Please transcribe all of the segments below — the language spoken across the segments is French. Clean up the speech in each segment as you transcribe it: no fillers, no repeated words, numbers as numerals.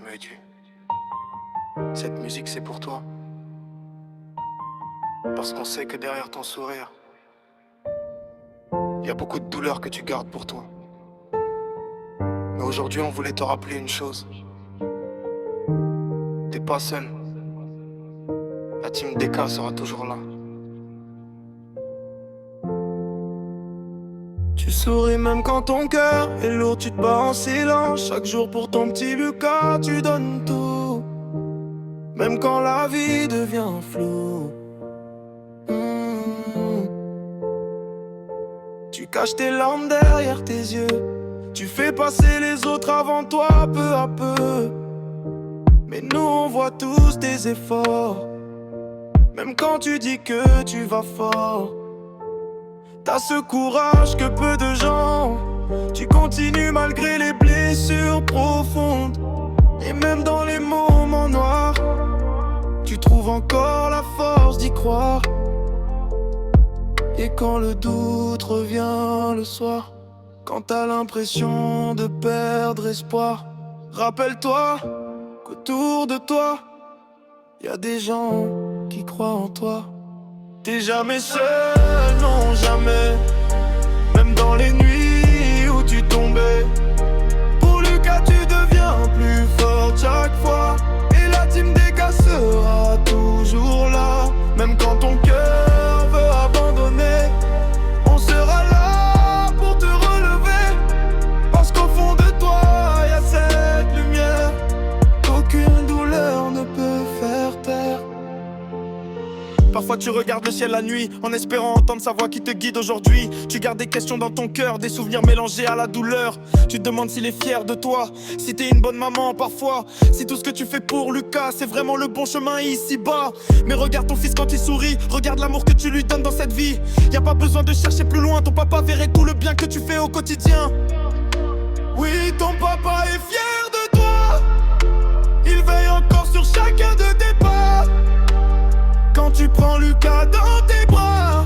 me dis, cette musique c'est pour toi. Parce qu'on sait que derrière ton sourire, y a beaucoup de douleur que tu gardes pour toi. Mais aujourd'hui on voulait te rappeler une chose. T'es pas seul. La team DK sera toujours là. Tu souris même quand ton cœur est lourd, tu te bats en silence. Chaque jour pour ton petit Lucas, tu donnes tout. Même quand la vie devient floue. Tu caches tes larmes derrière tes yeux. Tu fais passer les autres avant toi peu à peu. Mais nous on voit tous tes efforts. Même quand tu dis que tu vas fort. T'as ce courage que peu de gens. Tu continues malgré les blessures profondes. Et même dans les moments noirs, tu trouves encore la force d'y croire. Et quand le doute revient le soir, quand t'as l'impression de perdre espoir, rappelle-toi qu'autour de toi, y a des gens qui croient en toi. T'es jamais seul, non jamais. Même dans les nuits où tu tombais. Pour Lucas tu deviens plus fort chaque fois. Et la team DK sera toujours là. Même quand ton cœur veut abandonner, on sera là pour te relever. Parce qu'au fond de toi y a cette lumière qu'aucune douleur ne peut faire taire. Parfois tu regardes le ciel la nuit en espérant entendre sa voix qui te guide aujourd'hui. Tu gardes des questions dans ton cœur, des souvenirs mélangés à la douleur. Tu te demandes s'il est fier de toi, si t'es une bonne maman parfois, si tout ce que tu fais pour Lucas c'est vraiment le bon chemin ici-bas. Mais regarde ton fils quand il sourit, regarde l'amour que tu lui donnes dans cette vie. Y a pas besoin de chercher plus loin, ton papa verrait tout le bien que tu fais au quotidien. Oui, ton papa est fier de toi. Il veille encore sur chacun de tes pas. Quand tu prends Lucas dans tes bras,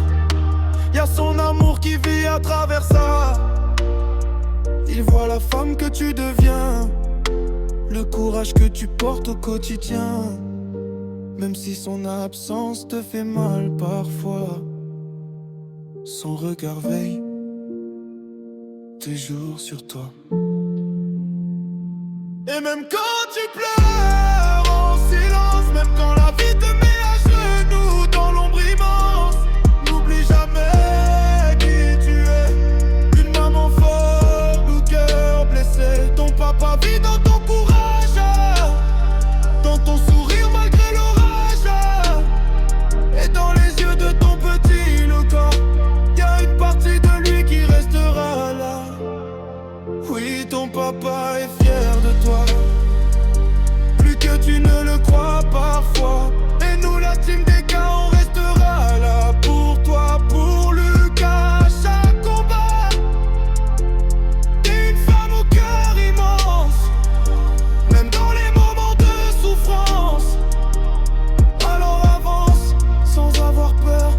y'a son amour qui vit à travers ça. Il voit la femme que tu deviens, le courage que tu portes au quotidien. Même si son absence te fait mal parfois, son regard veille toujours sur toi. Et même quand tu pleures en silence, même quand la vie te met nous dans l'ombre immense, n'oublie jamais qui tu es. Une maman forte ou cœur blessé. Ton papa vit dans ton courage, dans ton sourire malgré l'orage. Et dans les yeux de ton petit Lucas, y'a une partie de lui qui restera là. Oui, ton papa est fier de toi, plus que tu ne le crois parfois. Et nous la team DK on restera là pour toi, pour Lucas, à chaque combat. T'es une femme au cœur immense, même dans les moments de souffrance. Alors avance sans avoir peur,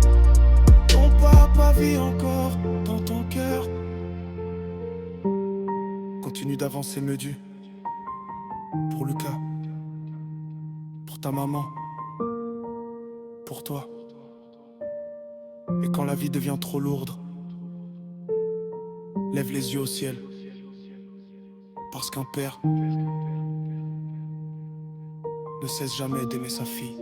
ton papa vit encore dans ton cœur. Continue d'avancer Medu, pour Lucas, pour ta maman, pour toi. Et quand la vie devient trop lourde, lève les yeux au ciel. Parce qu'un père ne cesse jamais d'aimer sa fille.